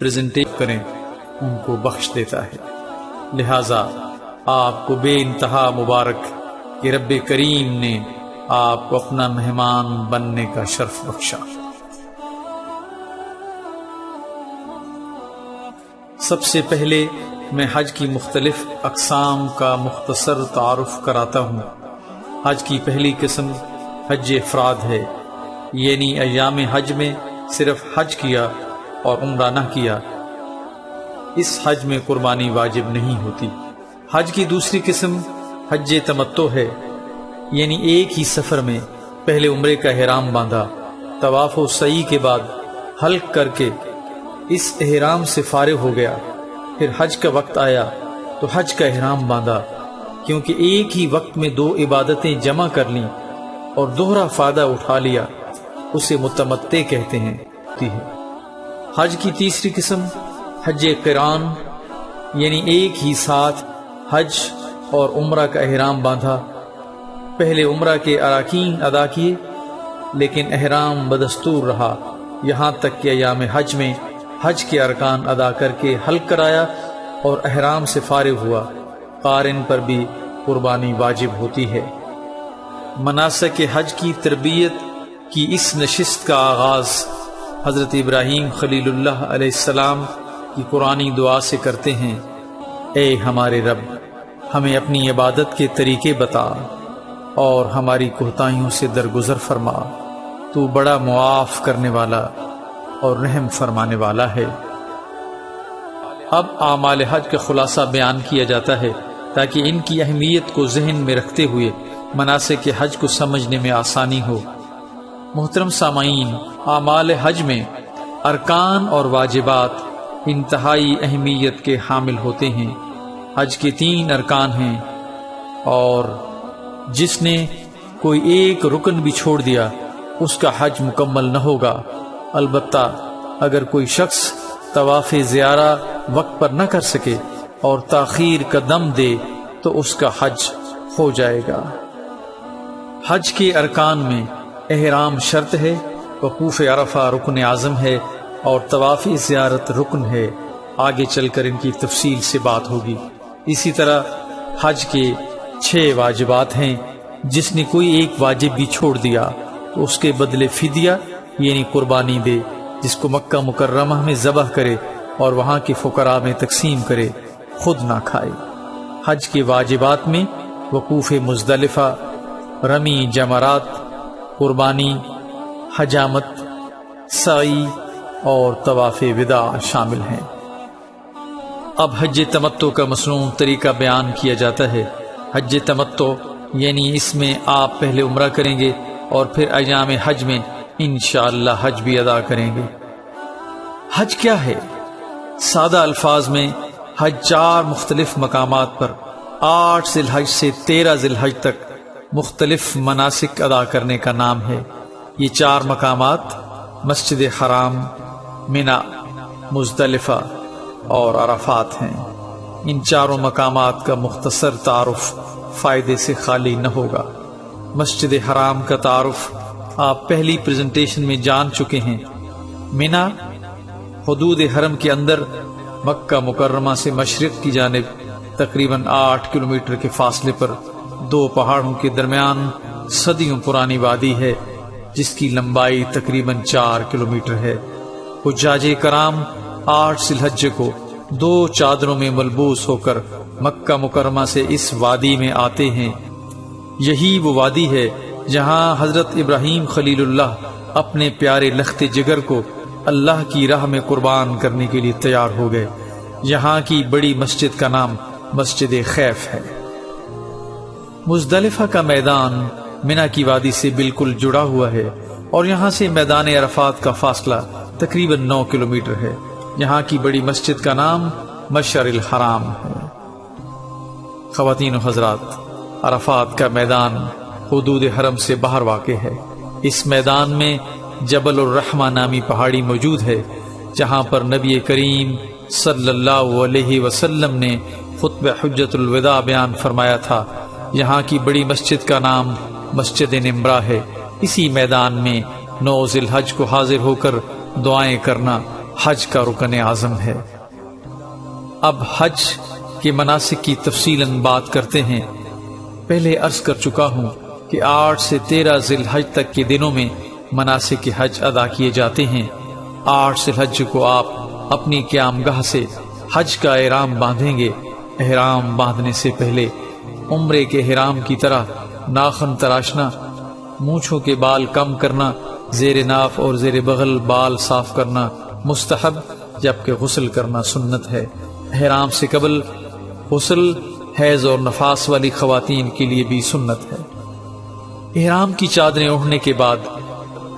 پریزنٹیٹ کریں ان کو بخش دیتا ہے۔ لہذا آپ کو بے انتہا مبارک کہ رب کریم نے آپ کو اپنا مہمان بننے کا شرف بخشا۔ سب سے پہلے میں حج کی مختلف اقسام کا مختصر تعارف کراتا ہوں۔ حج کی پہلی قسم حج افراد ہے، یعنی ایام حج میں صرف حج کیا اور عمرہ نہ کیا۔ اس حج میں قربانی واجب نہیں ہوتی۔ حج کی دوسری قسم حج تمتع ہے، یعنی ایک ہی سفر میں پہلے عمرے کا احرام باندھا، طواف و سعی کے بعد حلق کر کے اس احرام سے فارغ ہو گیا، پھر حج کا وقت آیا تو حج کا احرام باندھا، کیونکہ ایک ہی وقت میں دو عبادتیں جمع کر لیں اور دوہرا فائدہ اٹھا لیا، اسے متمتع کہتے ہیں۔ حج کی تیسری قسم حج قران، یعنی ایک ہی ساتھ حج اور عمرہ کا احرام باندھا، پہلے عمرہ کے اراکین ادا کیے لیکن احرام بدستور رہا، یہاں تک کہ ایام حج میں حج کے ارکان ادا کر کے حلق کرایا اور احرام سے فارغ ہوا۔ قارن پر بھی قربانی واجب ہوتی ہے۔ مناسک حج کی تربیت کی اس نشست کا آغاز حضرت ابراہیم خلیل اللہ علیہ السلام کی قرآنی دعا سے کرتے ہیں: اے ہمارے رب، ہمیں اپنی عبادت کے طریقے بتا اور ہماری کوتاہیوں سے درگزر فرما، تو بڑا معاف کرنے والا اور رحم فرمانے والا ہے۔ اب اعمال حج کا خلاصہ بیان کیا جاتا ہے تاکہ ان کی اہمیت کو ذہن میں رکھتے ہوئے مناسک حج کو سمجھنے میں آسانی ہو۔ محترم سامعین، اعمال حج میں ارکان اور واجبات انتہائی اہمیت کے حامل ہوتے ہیں۔ حج کے 3 ارکان ہیں اور جس نے کوئی ایک رکن بھی چھوڑ دیا اس کا حج مکمل نہ ہوگا، البتہ اگر کوئی شخص طواف زیارہ وقت پر نہ کر سکے اور تاخیر کا دم دے تو اس کا حج ہو جائے گا۔ حج کے ارکان میں احرام شرط ہے، وقوف عرفہ رکن اعظم ہے اور طواف زیارت رکن ہے۔ آگے چل کر ان کی تفصیل سے بات ہوگی۔ اسی طرح حج کے 6 واجبات ہیں، جس نے کوئی ایک واجب بھی چھوڑ دیا تو اس کے بدلے فدیہ یعنی قربانی دے، جس کو مکہ مکرمہ میں ذبح کرے اور وہاں کے فقراء میں تقسیم کرے، خود نہ کھائے۔ حج کے واجبات میں وقوف مزدلفہ، رمی جمرات، قربانی، حجامت، سعی اور طواف وداع شامل ہیں۔ اب حج تمتع کا مصنون طریقہ بیان کیا جاتا ہے۔ حج تمتع یعنی اس میں آپ پہلے عمرہ کریں گے اور پھر ایام حج میں انشاءاللہ حج بھی ادا کریں گے۔ حج کیا ہے؟ سادہ الفاظ میں حج 4 مختلف مقامات پر 8 ذی الحج سے 13 ذی الحج تک مختلف مناسک ادا کرنے کا نام ہے۔ یہ 4 مقامات مسجد حرام، منا، مزدلفہ اور عرفات ہیں۔ ان 4 مقامات کا مختصر تعارف فائدے سے خالی نہ ہوگا۔ مسجد حرام کا تعارف آپ پہلی پریزنٹیشن میں جان چکے ہیں۔ منا حدود حرم کے اندر مکہ مکرمہ سے مشرق کی جانب تقریباً 8 کلومیٹر کے فاصلے پر 2 پہاڑوں کے درمیان صدیوں پرانی وادی ہے، جس کی لمبائی تقریباً 4 کلومیٹر ہے۔ حجاج کرام 8 ذی الحج کو 2 چادروں میں ملبوس ہو کر مکہ مکرمہ سے اس وادی میں آتے ہیں۔ یہی وہ وادی ہے جہاں حضرت ابراہیم خلیل اللہ اپنے پیارے لخت جگر کو اللہ کی راہ میں قربان کرنے کے لیے تیار ہو گئے۔ یہاں کی بڑی مسجد کا نام مسجد خیف ہے۔ مزدلفہ کا میدان منا کی وادی سے بالکل جڑا ہوا ہے اور یہاں سے میدان عرفات کا فاصلہ تقریباً 9 کلومیٹر ہے۔ یہاں کی بڑی مسجد کا نام مشعر الحرام ہے۔ خواتین و حضرات، عرفات کا میدان حدود حرم سے باہر واقع ہے۔ اس میدان میں جبل الرحمہ نامی پہاڑی موجود ہے، جہاں پر نبی کریم صلی اللہ علیہ وسلم نے خطبہ حجت الوداع بیان فرمایا تھا۔ یہاں کی بڑی مسجد کا نام مسجد نمرہ ہے۔ اسی میدان میں 9 ذی الحج کو حاضر ہو کر دعائیں کرنا حج کا رکن اعظم ہے۔ اب حج کے مناسک کی تفصیلاً بات کرتے ہیں۔ پہلے عرض کر چکا ہوں کہ 8 سے 13 ذی الحج تک کے دنوں میں مناسک حج ادا کیے جاتے ہیں۔ 8 ذی الحج کو آپ اپنی قیام گاہ سے حج کا احرام باندھیں گے۔ احرام باندھنے سے پہلے عمرے کے احرام کی طرح ناخن تراشنا، مونچھوں کے بال کم کرنا، زیر ناف اور زیر بغل بال صاف کرنا مستحب، جبکہ غسل کرنا سنت ہے۔ احرام سے قبل غسل حیض اور نفاس والی خواتین کے لیے بھی سنت ہے۔ احرام کی چادریں اوڑھنے کے بعد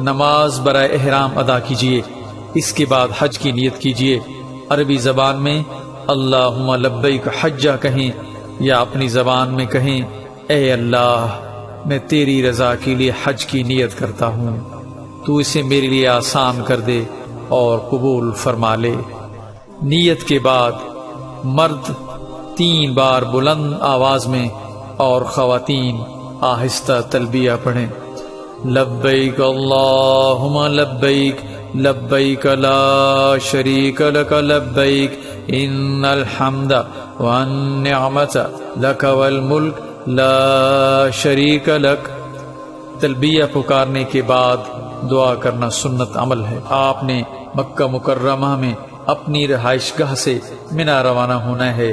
نماز برائے احرام ادا کیجیے۔ اس کے بعد حج کی نیت کیجیے۔ عربی زبان میں اللہم لبیک حجہ کہیں یا اپنی زبان میں کہیں اے اللہ میں تیری رضا کے لیے حج کی نیت کرتا ہوں، تو اسے میرے لیے آسان کر دے اور قبول فرما لے۔ نیت کے بعد مرد 3 بار بلند آواز میں اور خواتین آہستہ تلبیہ پڑھیں۔ لبیک اللہم لبیک لبیک لا شریک لک لبیک ان الحمد والنعمت لک والملک لا شریک لک۔ تلبیہ پکارنے کے بعد دعا کرنا سنت عمل ہے۔ آپ نے مکہ مکرمہ میں اپنی رہائش گاہ سے منا روانہ ہونا ہے۔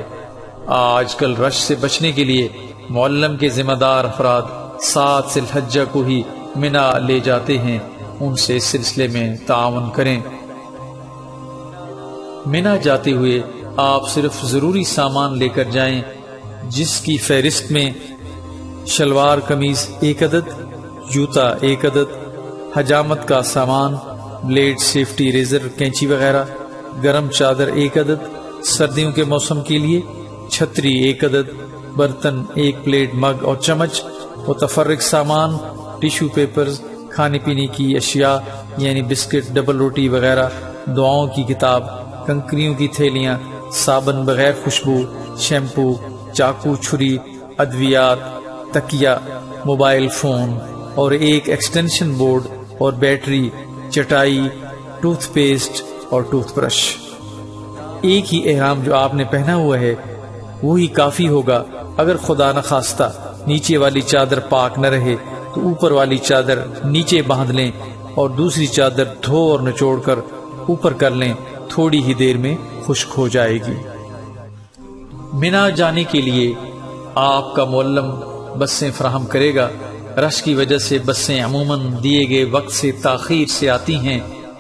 آج کل رش سے بچنے کے لیے معلم کے ذمہ دار افراد 7 ذی الحجہ کو ہی منا لے جاتے ہیں، ان سے اس سلسلے میں تعاون کریں۔ منا جاتے ہوئے آپ صرف ضروری سامان لے کر جائیں، جس کی فہرست میں شلوار قمیض 1 عدد، جوتا 1 عدد، حجامت کا سامان، بلیڈ، سیفٹی ریزر، کینچی وغیرہ، گرم چادر 1 عدد، سردیوں کے موسم کے لیے چھتری 1 عدد، برتن 1 پلیٹ، مگ اور چمچ، متفرق سامان، ٹیشو پیپرز، کھانے پینے کی اشیاء یعنی بسکٹ، ڈبل روٹی وغیرہ، دعاؤں کی کتاب، کنکریوں کی تھیلیاں، صابن بغیر خوشبو، شیمپو، چاقو، چھری، ادویات، تکیہ، موبائل فون اور 1 ایکسٹینشن بورڈ اور بیٹری، چٹائی، ٹوتھ پیسٹ اور ٹوتھ برش۔ ایک ہی احرام جو آپ نے پہنا ہوا ہے وہی کافی ہوگا۔ اگر خدا نخواستہ نیچے والی چادر پاک نہ رہے تو اوپر والی چادر نیچے باندھ لیں اور دوسری چادر دھو اور نچوڑ کر اوپر کر لیں، تھوڑی ہی دیر میں خشک ہو جائے گی۔ منا جانے کے لیے آپ کا معلم بسیں فراہم کرے گا۔ رش کی وجہ سے بسیں عموماً دیے گئے وقت سے تاخیر سے آتی ہیں،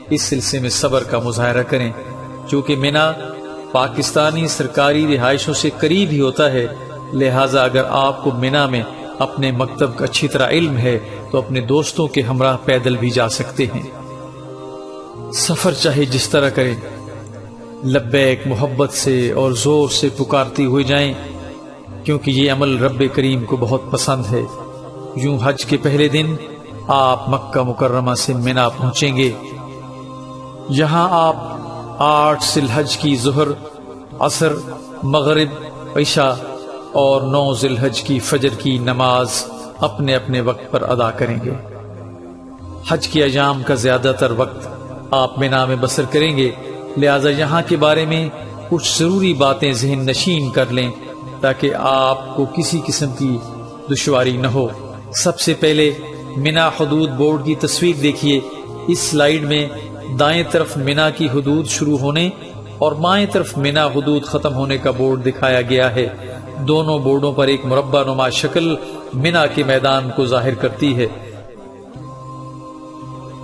اس سلسلے میں صبر کا مظاہرہ کریں۔ چونکہ منا پاکستانی سرکاری رہائشوں سے قریب ہی ہوتا ہے، لہٰذا اگر آپ کو منا میں اپنے مکتب کا اچھی طرح علم ہے تو اپنے دوستوں کے ہمراہ پیدل بھی جا سکتے ہیں۔ سفر چاہے جس طرح کریں، لبیک محبت سے اور زور سے پکارتے ہوئے جائیں، کیونکہ یہ عمل رب کریم کو بہت پسند ہے۔ یوں حج کے پہلے دن آپ مکہ مکرمہ سے منا پہنچیں گے۔ یہاں آپ 8 ذی الحج کی ظہر، عصر، مغرب، عشاء اور 9 ذی الحج کی فجر کی نماز اپنے اپنے وقت پر ادا کریں گے۔ حج کے ایام کا زیادہ تر وقت آپ منا میں بسر کریں گے، لہذا یہاں کے بارے میں کچھ ضروری باتیں ذہن نشین کر لیں تاکہ آپ کو کسی قسم کی دشواری نہ ہو۔ سب سے پہلے منا حدود بورڈ کی تصویر دیکھیے۔ اس سلائیڈ میں دائیں طرف منا کی حدود شروع ہونے اور بائیں طرف منا حدود ختم ہونے کا بورڈ دکھایا گیا ہے۔ دونوں بورڈوں پر ایک مربع نما شکل منا کے میدان کو ظاہر کرتی ہے،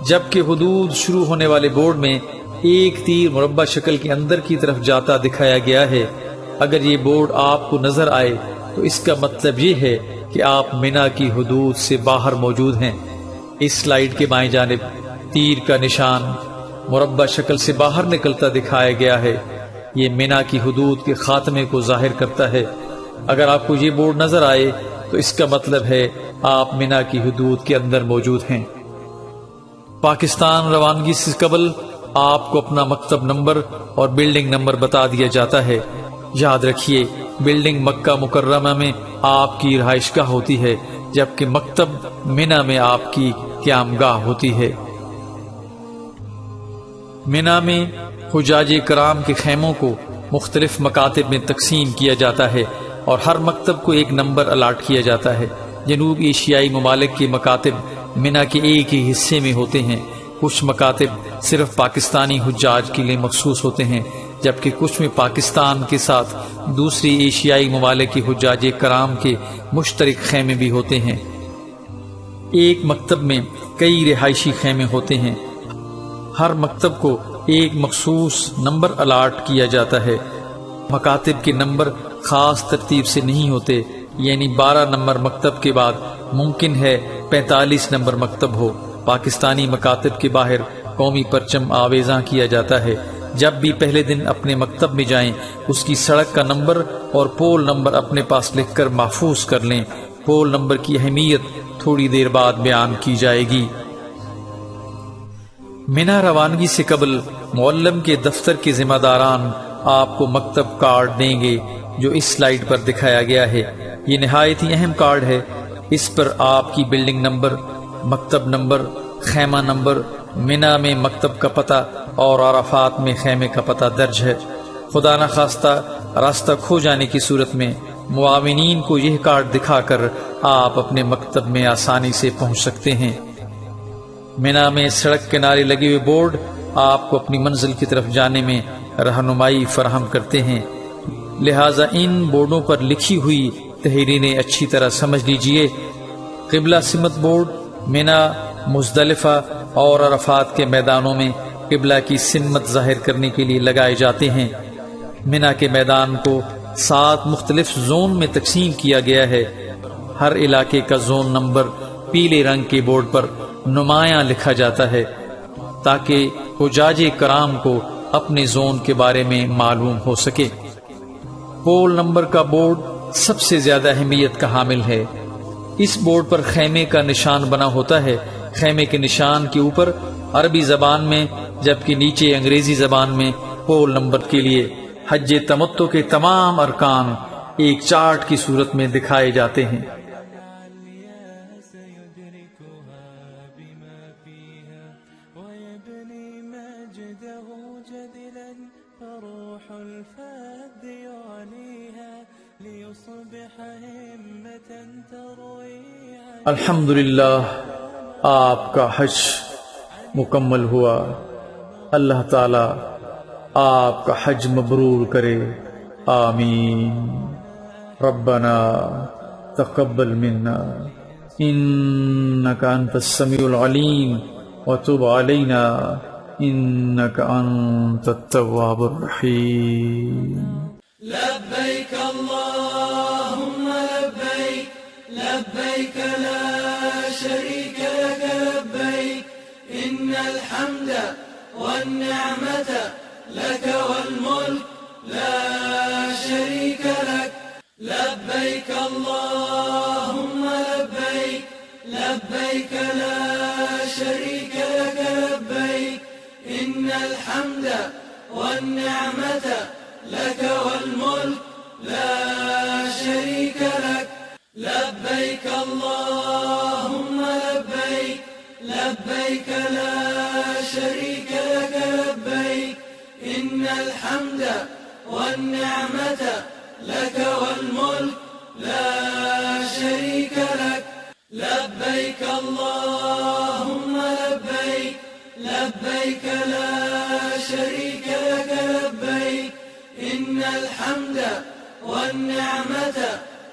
جبکہ حدود شروع ہونے والے بورڈ میں ایک تیر مربع شکل کے اندر کی طرف جاتا دکھایا گیا ہے۔ اگر یہ بورڈ آپ کو نظر آئے تو اس کا مطلب یہ ہے کہ آپ منا کی حدود سے باہر موجود ہیں۔ اس سلائیڈ کے بائیں جانب تیر کا نشان مربع شکل سے باہر نکلتا دکھایا گیا ہے، یہ منا کی حدود کے خاتمے کو ظاہر کرتا ہے۔ اگر آپ کو یہ بورڈ نظر آئے تو اس کا مطلب ہے آپ منا کی حدود کے اندر موجود ہیں۔ پاکستان روانگی سے قبل آپ کو اپنا مکتب نمبر اور بلڈنگ نمبر بتا دیا جاتا ہے۔ یاد رکھیے، بلڈنگ مکہ مکرمہ میں آپ کی رہائش گاہ ہوتی ہے، جبکہ مکتب منا میں آپ کی قیام گاہ ہوتی ہے۔ منا میں حجاج کرام کے خیموں کو مختلف مکاتب میں تقسیم کیا جاتا ہے اور ہر مکتب کو ایک نمبر الاٹ کیا جاتا ہے۔ جنوب ایشیائی ممالک کے مکاتب منا کے ایک ہی حصے میں ہوتے ہیں۔ کچھ مکاتب صرف پاکستانی حجاج کے لیے مخصوص ہوتے ہیں، جبکہ کچھ میں پاکستان کے ساتھ دوسری ایشیائی ممالک کے حجاج کرام کے مشترک خیمے بھی ہوتے ہیں۔ ایک مکتب میں کئی رہائشی خیمے ہوتے ہیں۔ ہر مکتب کو ایک مخصوص نمبر الاٹ کیا جاتا ہے۔ مکاتب کے نمبر خاص ترتیب سے نہیں ہوتے، یعنی 12 نمبر مکتب کے بعد ممکن ہے 45 نمبر مکتب ہو۔ پاکستانی مکاتب کے باہر قومی پرچم آویزاں کیا جاتا ہے۔ جب بھی پہلے دن اپنے مکتب میں جائیں، اس کی سڑک کا نمبر اور پول نمبر اپنے پاس لکھ کر محفوظ کر لیں۔ پول نمبر کی اہمیت تھوڑی دیر بعد بیان کی جائے گی۔ منا روانگی سے قبل معلم کے دفتر کے ذمہ داران آپ کو مکتب کارڈ دیں گے، جو اس سلائیڈ پر دکھایا گیا ہے۔ یہ نہایت ہی اہم کارڈ ہے۔ اس پر آپ کی بلڈنگ نمبر، مکتب نمبر، خیمہ نمبر، منا میں مکتب کا پتہ اور عرفات میں خیمے کا پتہ درج ہے۔ خدا نخواستہ راستہ کھو جانے کی صورت میں معاونین کو یہ کارڈ دکھا کر آپ اپنے مکتب میں آسانی سے پہنچ سکتے ہیں۔ منا میں سڑک کنارے لگے ہوئے بورڈ آپ کو اپنی منزل کی طرف جانے میں رہنمائی فراہم کرتے ہیں، لہٰذا ان بورڈوں پر لکھی ہوئی تحریریں اچھی طرح سمجھ لیجئے۔ قبلہ سمت بورڈ منا، مزدلفہ اور عرفات کے میدانوں میں قبلہ کی سمت ظاہر کرنے کے لیے لگائے جاتے ہیں۔ منا کے میدان کو 7 مختلف زون میں تقسیم کیا گیا ہے۔ ہر علاقے کا زون نمبر پیلے رنگ کے بورڈ پر نمایاں لکھا جاتا ہے تاکہ حجاج کرام کو اپنے زون کے بارے میں معلوم ہو سکے۔ پول نمبر کا بورڈ سب سے زیادہ اہمیت کا حامل ہے۔ اس بورڈ پر خیمے کا نشان بنا ہوتا ہے۔ خیمے کے نشان کے اوپر عربی زبان میں جبکہ نیچے انگریزی زبان میں پول نمبر کے لیے حج تمتع کے تمام ارکان ایک چارٹ کی صورت میں دکھائے جاتے ہیں۔ الحمدللہ آپ کا حج مکمل ہوا۔ اللہ تعالی آپ کا حج مبرور کرے، آمین۔ ربنا تقبل منا انك انت السميع العليم وتب علينا انك انت التواب الرحيم۔ لبيك اللهم لبيك لبيك لا شريك لك لبيك إن الحمد والنعمة لك والملك لا شريك لك لبيك اللهم لبيك لبيك لا شريك لك لبيك إن الحمد والنعمة لك والملك لا شريك لك لبيك اللهم لبيك لبيك لا شريك لك لبيك إن الحمد والنعمة لك والملك لا شريك لك لبيك اللهم لبيك لبيك لا شريك لك لبيك إن الحمد والنعمة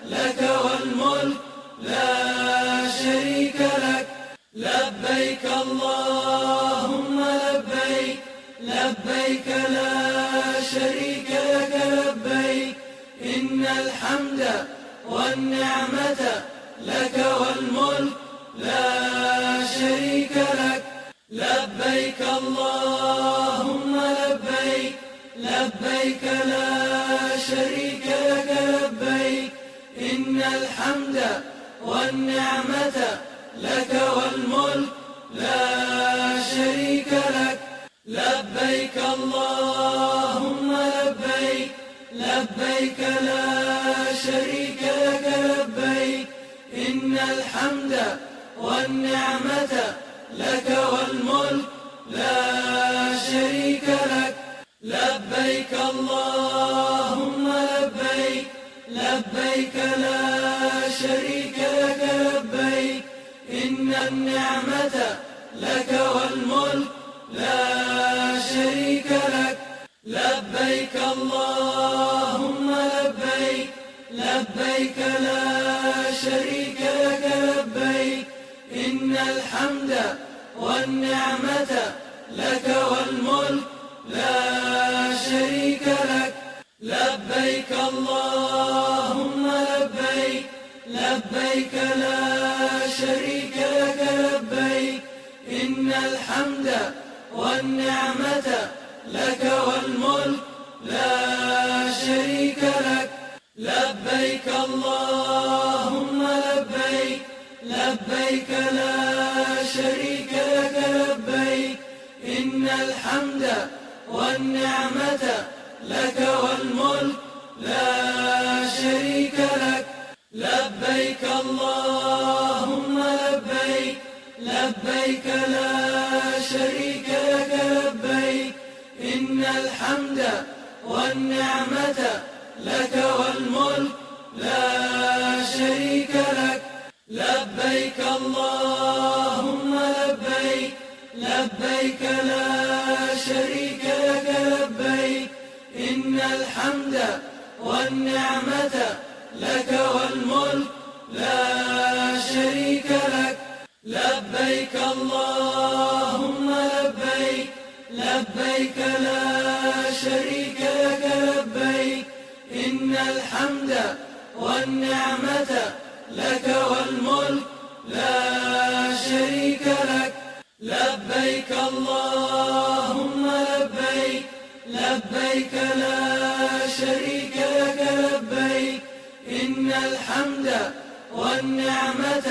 لك والملك لا شريك لك لبيك اللهم لبيك لبيك لا شريك لك لبيك إن الحمد والنعمة لك والملك لا شريك لك لبيك اللهم لبيك لبيك لا شريك لك لبيك إن الحمد والنعمة لك والملك لا شريك لك لبيك اللهم لبيك لبيك لا شريك لك لبيك إن الحمد والنعمة لك والملك لا شريك لك لبيك اللهم لبيك لبيك لا شريك لك لبيك إن النعمة لك والملك لا شريك لك لبيك اللهم لبيك لبيك لا شريك لك لبيك إن الحمد والنعمة لك والملك لا شريك لك لبيك اللهم لبيك لبيك لا شريك لك لبيك إن الحمد والنعمة لك والملك لا شريك لك لبيك اللهم لبيك لبيك لا شريك لك لبيك إن الحمد والنعمة لك والملك لا شريك لك لبيك اللهم لبيك لبيك لا شريك لك لبيك إن الحمد والنعمة لك والملك لا شريك لك لبيك اللهم لبيك لبيك لا شريك لك لبيك إن الحمد والنعمة لك والملك لا شريك لك لبيك اللهم لبيك لبيك لا شريك لك لبيك إن الحمد والنعمة لك والملك لا شريك لك لبيك اللهم لبيك لبيك لا شريك لك لبيك إن الحمد والنعمة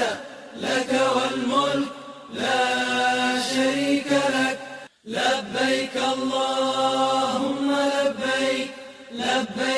لك والملك لا شريك لك لبيك اللهم لبيك لبيك